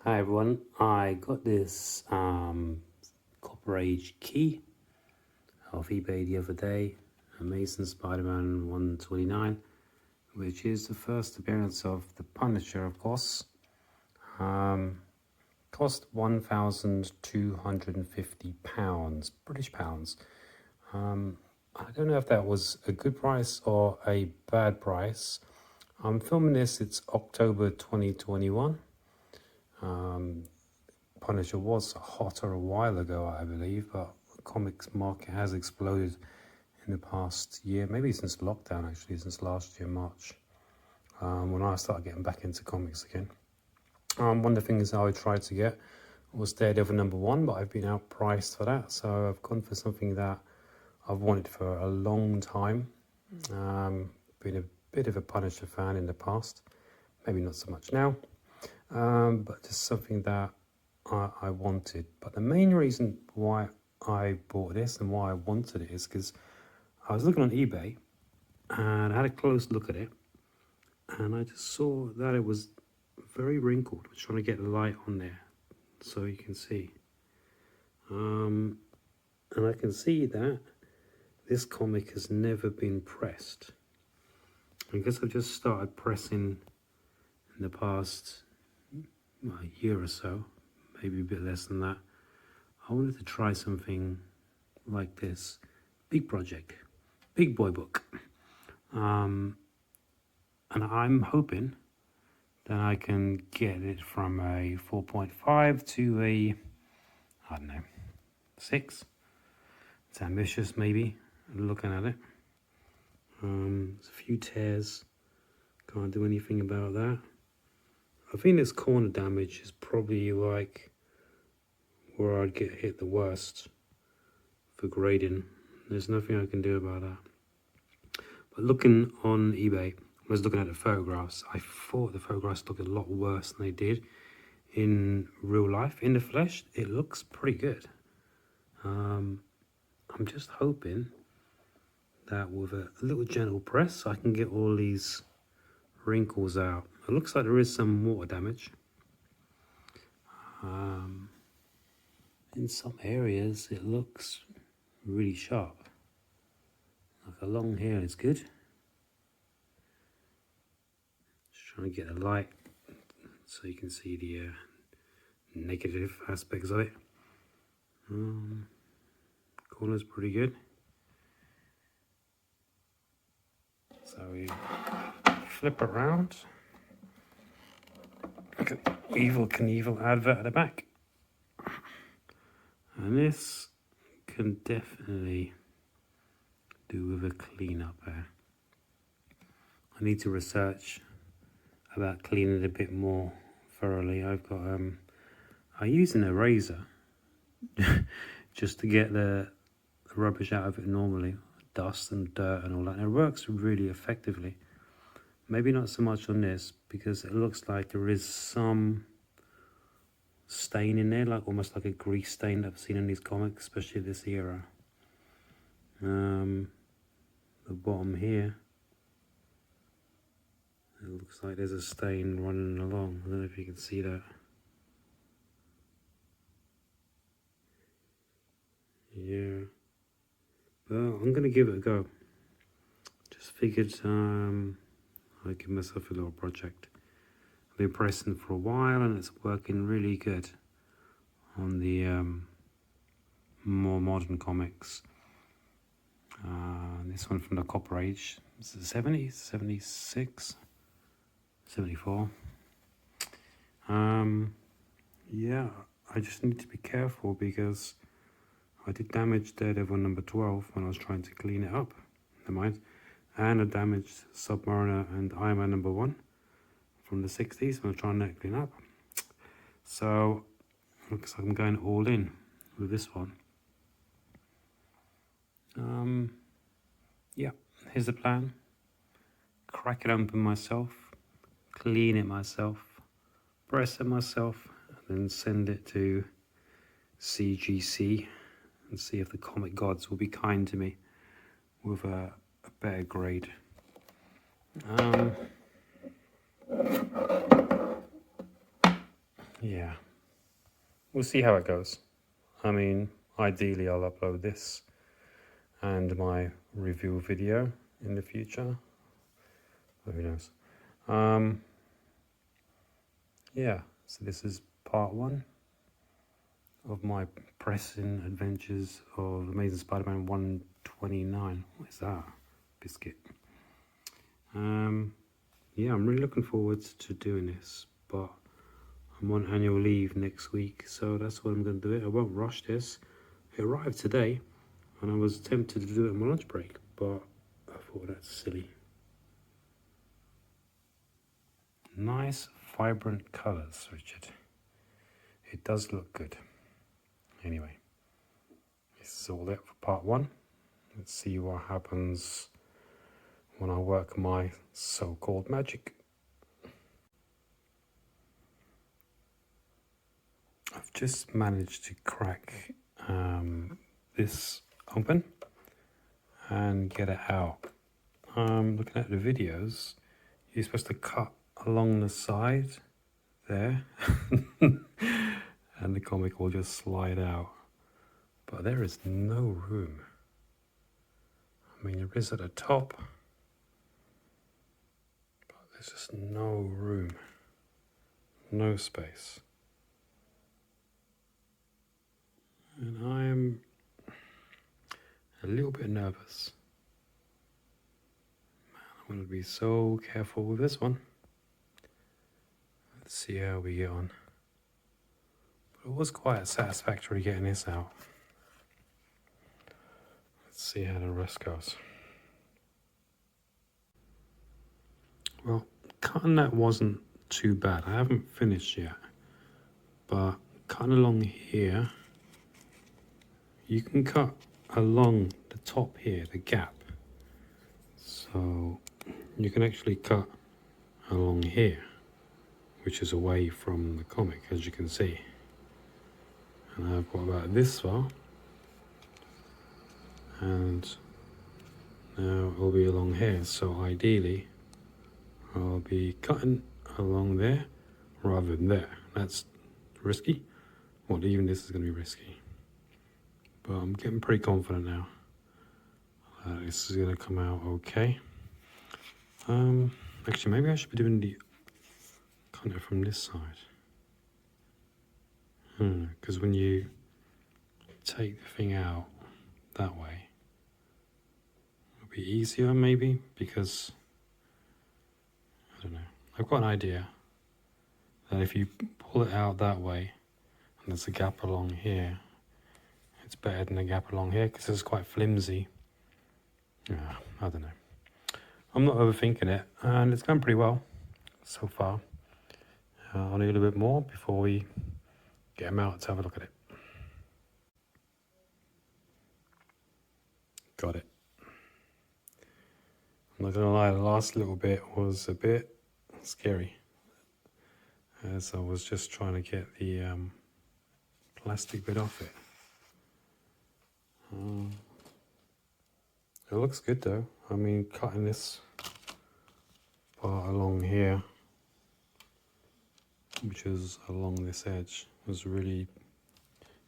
Hi everyone, I got this Copper Age key off eBay the other day, Amazing Spiderman 129, which is the first appearance of the Punisher, of course. Cost £1,250, British pounds. I don't know if that was a good price or a bad price. I'm filming this, it's October 2021. Punisher was hotter a while ago, I believe, but the comics market has exploded in the past year, maybe since lockdown actually, since last year, March, when I started getting back into comics again. One of the things I tried to get was Daredevil #1, but I've been outpriced for that, so I've gone for something that I've wanted for a long time. Been a bit of a Punisher fan in the past, maybe not so much now, but just something that I wanted. But the main reason why I bought this and why I wanted it is because I was looking on eBay and I had a close look at it, and I just saw that it was very wrinkled. I was trying to get the light on there so you can see. And I can see that this comic has never been pressed. I guess I've just started pressing in the past year or so, maybe a bit less than that. I wanted to try something like this. Big project, big boy book. And I'm hoping that I can get it from a 4.5 to a, I don't know, 6. It's ambitious maybe, looking at it. There's a few tears, can't do anything about that. I think this corner damage is probably like where I'd get hit the worst for grading. There's nothing I can do about that. But looking on eBay, when I was looking at the photographs, I thought the photographs looked a lot worse than they did in real life. In the flesh, it looks pretty good. I'm just hoping that with a little gentle press, I can get all these wrinkles out. It looks like there is some water damage. In some areas, it looks really sharp. Like along here, it's good. Just trying to get the light so you can see the negative aspects of it. Corner's pretty good. So we flip around. Look at the Evel Knievel advert at the back. And this can definitely do with a clean up there. I need to research about cleaning it a bit more thoroughly. I've got I use an eraser just to get the rubbish out of it normally, dust and dirt and all that, and it works really effectively. Maybe not so much on this because it looks like there is some stain in there, like almost like a grease stain that I've seen in these comics, especially this era. The bottom here, it looks like there's a stain running along. I don't know if you can see that. Yeah, but I'm gonna give it a go. Just figured I'd give myself a little project. I've been pressing for a while and it's working really good on the more modern comics. This one from the Copper Age, is it 70s, 76, 74. Yeah, I just need to be careful because I did damage Daredevil #12 when I was trying to clean it up. Never mind. And I damaged Submariner and Iron Man #1 from the 60s when I was trying to clean up. So looks like I'm going all in with this one. Yeah, here's the plan. Crack it open myself, clean it myself, press it myself, and then send it to CGC and see if the comic gods will be kind to me with a better grade. yeah, we'll see how it goes. I mean, ideally I'll upload this and my review video in the future. Who knows? Yeah, so this is part 1 of my pressing adventures of Amazing Spider-Man 129. What is that? Biscuit. Yeah, I'm really looking forward to doing this, but I'm on annual leave next week, so that's what I'm going to do it. I won't rush this. It arrived today, and I was tempted to do it on my lunch break, but I thought that's silly. Nice, vibrant colours, Richard. It does look good. Anyway, this is all it for part 1. Let's see what happens when I work my so-called magic. I've just managed to crack this open and get it out. Looking at the videos, you're supposed to cut along the side there and the comic will just slide out, but there is no room. I mean, there is at the top, but there's just no room, no space. And I'm a little bit nervous. Man, I'm going to be so careful with this one. Let's see how we get on. But it was quite satisfactory getting this out. Let's see how the rest goes. Well, cutting that wasn't too bad. I haven't finished yet, but cutting along here, you can cut along the top here, the gap. So you can actually cut along here, which is away from the comic, as you can see. And I've got about this far, and now it'll be along here. So ideally, I'll be cutting along there rather than there. That's risky. Well, even this is going to be risky. But I'm getting pretty confident now. This is going to come out okay. Actually, maybe I should be doing the kind of from this side. Because when you take the thing out that way, it'll be easier maybe, because I don't know. I've got an idea that if you pull it out that way and there's a gap along here, it's better than a gap along here because it's quite flimsy. Yeah, I don't know. I'm not overthinking it, and it's going pretty well so far. I'll need a bit more before we get them out to have a look at it. Got it. I'm not going to lie, the last little bit was a bit scary, as I was just trying to get the plastic bit off it. It looks good though. I mean, cutting this part along here, which is along this edge, was really,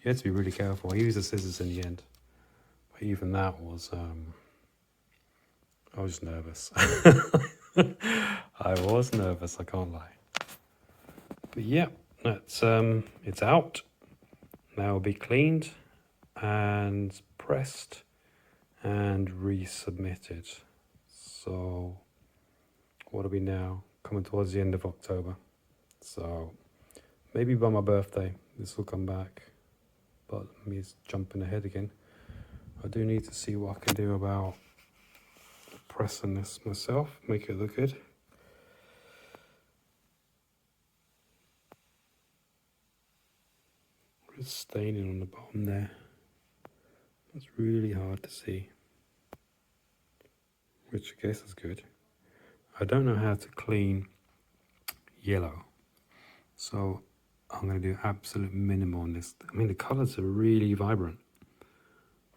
you had to be really careful. I used the scissors in the end, but even that was, I was nervous. I was nervous, I can't lie. But yeah, that's, it's out. Now it'll be cleaned and pressed and resubmitted. So what are we now? Coming towards the end of October. So maybe by my birthday this will come back. But me jumping ahead again. I do need to see what I can do about pressing this myself, make it look good. Just staining on the bottom there. That's really hard to see, which I guess is good. I don't know how to clean yellow, so I'm going to do absolute minimum on this. I mean, the colours are really vibrant,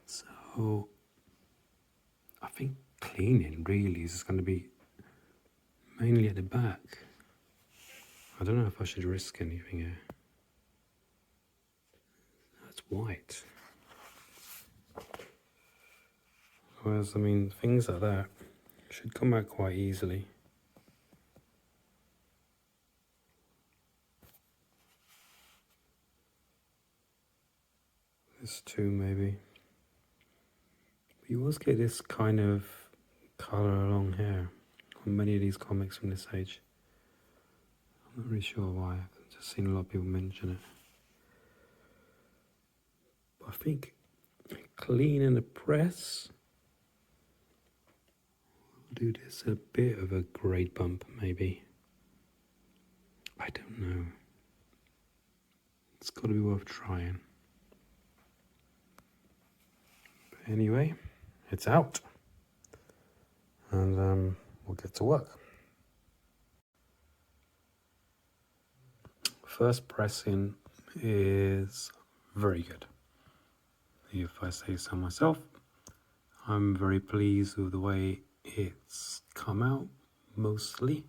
so I think cleaning really is going to be mainly at the back. I don't know if I should risk anything here. white. Whereas, I mean, things like that should come out quite easily. This too, maybe. But you always get this kind of colour along here on many of these comics from this age. I'm not really sure why. I've just seen a lot of people mention it. But I think cleaning the press will do this a bit of a grade bump, maybe. I don't know. It's got to be worth trying. But anyway, it's out. And we'll get to work. First pressing is very good. If I say so myself, I'm very pleased with the way it's come out, mostly. You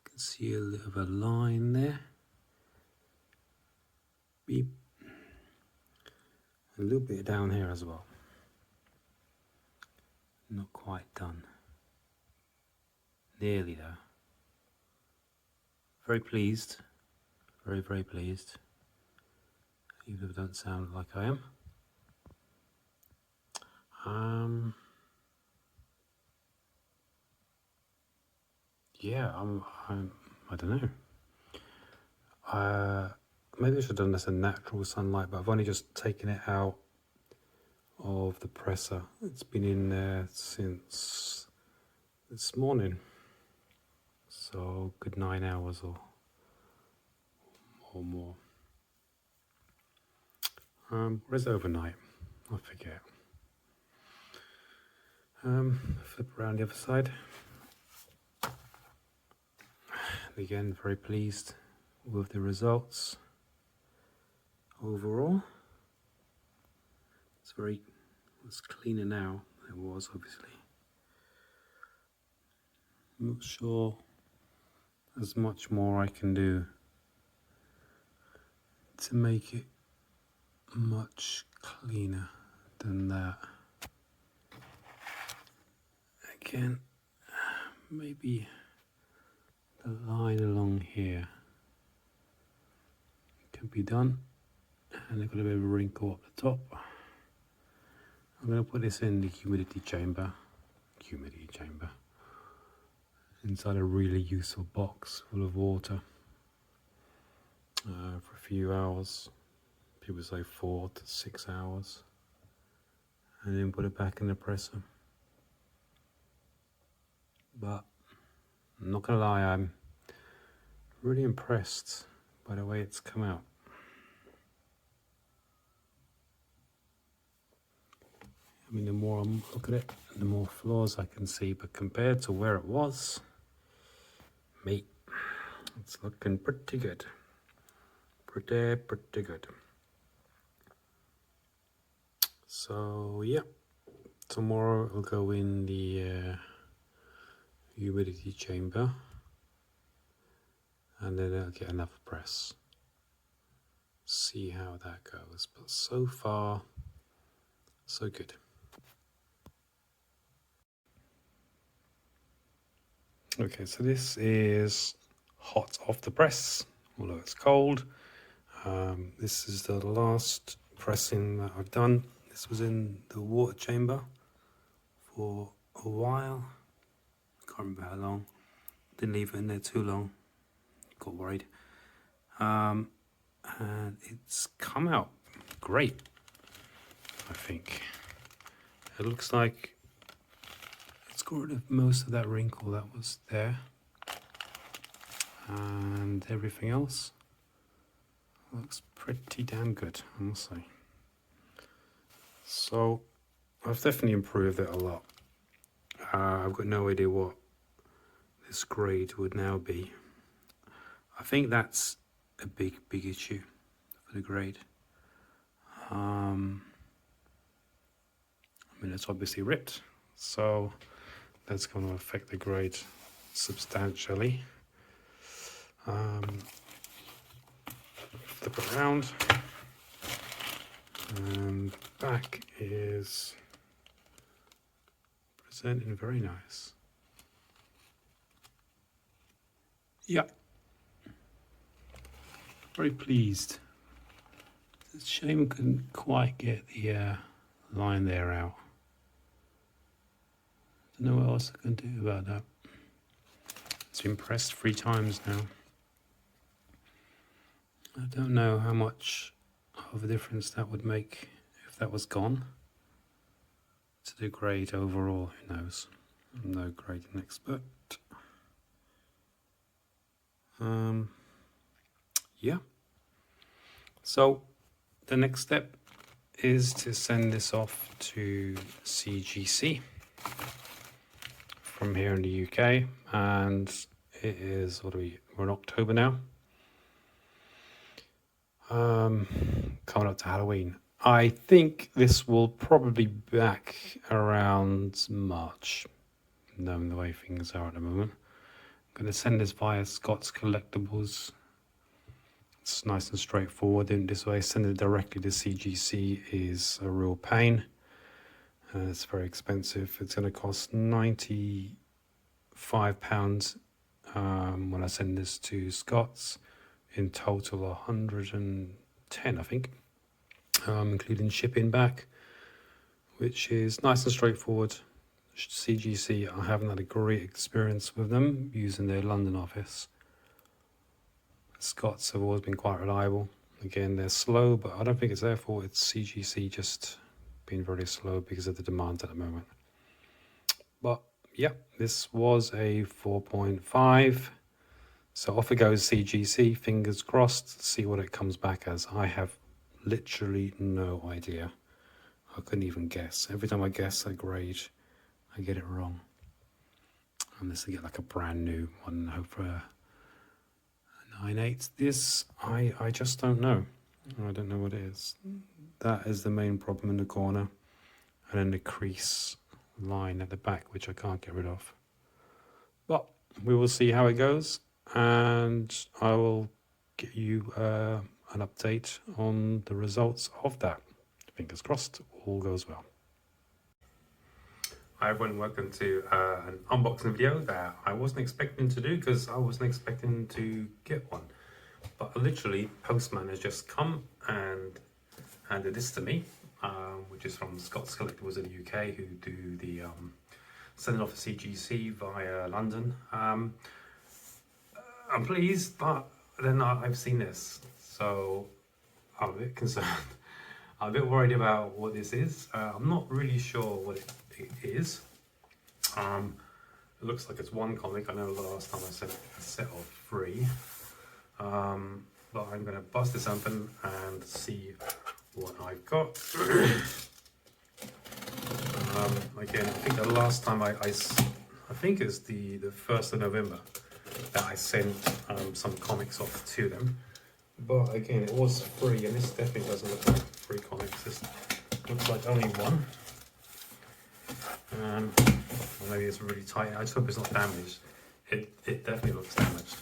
can see a little bit of a line there. Beep. A little bit down here as well. Not quite done. Nearly there. Very pleased. Very, very pleased. Even if I don't sound like I am. Yeah, I don't know. Maybe I should have done this in natural sunlight, but I've only just taken it out of the presser. It's been in there since this morning. So good 9 hours or more. Or is it overnight? I forget. Flip around the other side. Again, very pleased with the results overall. It's cleaner now than it was, obviously. I'm not sure there's much more I can do to make it much cleaner than that. Again, maybe the line along here can be done, and I've got a bit of a wrinkle up the top. I'm going to put this in the humidity chamber, inside a really useful box full of water for a few hours. People say 4 to 6 hours, and then put it back in the presser. But I'm not gonna lie, I'm really impressed by the way it's come out. I mean, the more I look at it, the more flaws I can see, but compared to where it was, mate, it's looking pretty good. Pretty good. So yeah, tomorrow it'll go in the humidity chamber, and then I'll get another press. See how that goes, but so far, so good. Okay, so this is hot off the press, although it's cold. This is the last pressing that I've done. This was in the water chamber for a while. Can't remember how long. Didn't leave it in there too long. Got worried. And it's come out great, I think. It looks like it's got rid of most of that wrinkle that was there. And everything else looks pretty damn good, I must say. So I've definitely improved it a lot. I've got no idea what this grade would now be. I think that's a big issue for the grade. I mean, it's obviously ripped, so that's going to affect the grade substantially. Flip it around. And back is presenting very nice. Yeah, very pleased. It's a shame I couldn't quite get the line there out. Don't know what else I can do about that. It's been pressed 3 times now. I don't know how much of a difference that would make if that was gone. To the grade overall, who knows? I'm no grading expert. Yeah. So the next step is to send this off to CGC from here in the UK, and it is, what are we, we're in October now. Coming up to Halloween. I think this will probably be back around March, knowing the way things are at the moment. I'm going to send this via Scott's Collectibles. It's nice and straightforward in this way. Sending it directly to CGC is a real pain. It's very expensive. It's going to cost £95 when I send this to Scott's. In total 110, I think, including shipping back, which is nice and straightforward. CGC, I haven't had a great experience with them using their London office. Scott's have always been quite reliable. Again, they're slow, but I don't think it's their fault. It's CGC just being very slow because of the demand at the moment. But yeah, this was a 4.5. So off it goes CGC, fingers crossed, see what it comes back as. I have literally no idea. I couldn't even guess. Every time I guess a grade, I get it wrong. Unless I get like a brand new one, hope for a 9.8. This, I just don't know. I don't know what it is. That is the main problem in the corner. And then the crease line at the back, which I can't get rid of. But we will see how it goes. And I will get you an update on the results of that. Fingers crossed, all goes well. Hi everyone, welcome to an unboxing video that I wasn't expecting to do because I wasn't expecting to get one. But literally, Postman has just come and handed this to me, which is from Scott's Collectibles in the UK, who do the sending off the CGC via London. I'm pleased, but then I've seen this, so I'm a bit concerned. I'm a bit worried about what this is. I'm not really sure what it is. It looks like it's one comic. I know the last time I sent a set of 3. But I'm going to bust this open and see what I've got. Again, I think the last time I think it's the 1st of November that I sent some comics off to them. But again, it was free, and this definitely doesn't look like free comics. This looks like only one. Or maybe it's really tight. I just hope it's not damaged. It definitely looks damaged.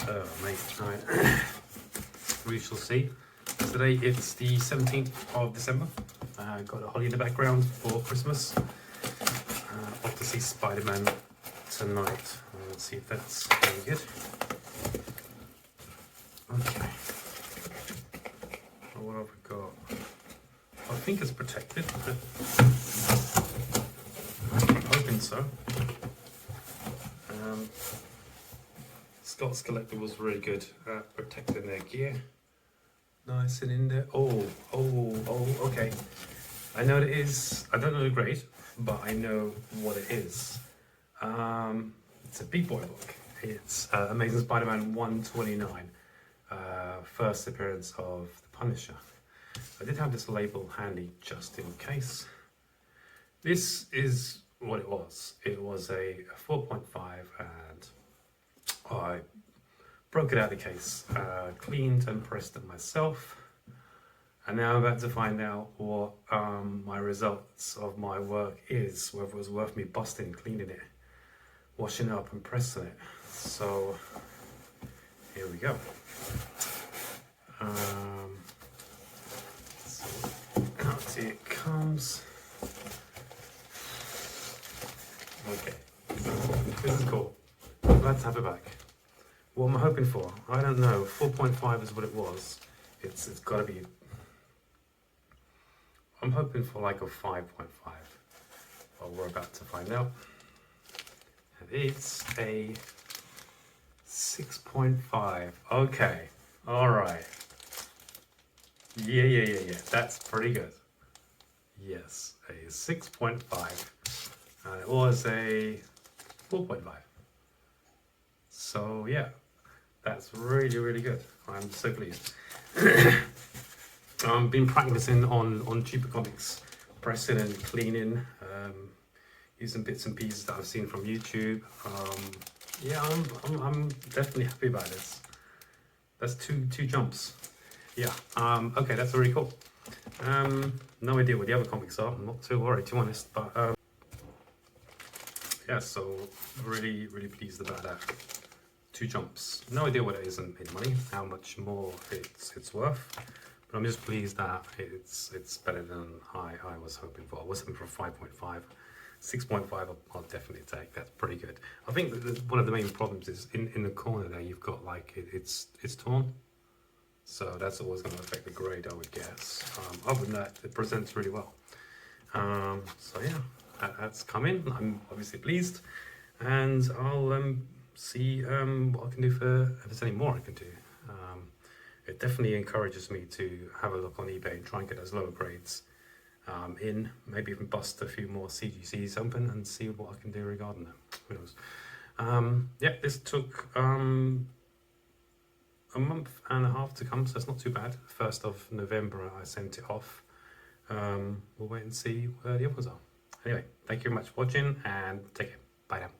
Oh mate, right. We shall see. Today it's the 17th of December. Got a holly in the background for Christmas. Off to see Spider-Man tonight. Let's see if that's very good. Okay. What have we got? I think it's protected. I'm hoping so. Scott's Collector was really good at protecting their gear. Nice and in there. Oh, okay. I know what it is. I don't know the grade, but I know what it is. It's a big boy book. It's Amazing Spider-Man 129. First appearance of the Punisher. I did have this label handy just in case. This is what it was. It was a 4.5 and I broke it out of the case, cleaned and pressed it myself. And now I'm about to find out what my results of my work is, whether it was worth me busting, cleaning it, washing it up and pressing it. So here we go. have it back. What am I hoping for? I don't know. 4.5 is what it was. It's got to be. I'm hoping for like a 5.5. Well, we're about to find out. And it's a 6.5. Okay. All right. Yeah. That's pretty good. Yes, a 6.5. And it was a 4.5. So yeah, that's really good. I'm so pleased. I've been practicing on cheaper comics, pressing and cleaning, using bits and pieces that I've seen from YouTube. Yeah, I'm definitely happy about this. That's two jumps. Yeah. Okay, that's really cool. No idea what the other comics are. I'm not too worried, to be honest. But yeah, so really pleased about that. 2 jumps. No idea what it is in money, how much more it's worth. But I'm just pleased that it's better than I was hoping for. I was hoping for a 5.5. 6.5 I'll definitely take. That's pretty good. I think that one of the main problems is in the corner there you've got like it's torn. So that's always going to affect the grade, I would guess. Other than that, it presents really well. So yeah, that's come in. I'm obviously pleased. And I'll see what I can do if there's any more I can do. It definitely encourages me to have a look on eBay and try and get those lower grades in, maybe even bust a few more CGCs open and see what I can do regarding that. Who knows? Yeah, this took a month and a half to come, so it's not too bad. 1st of November I sent it off. We'll wait and see where the others are. Anyway, thank you very much for watching and take care. Bye now.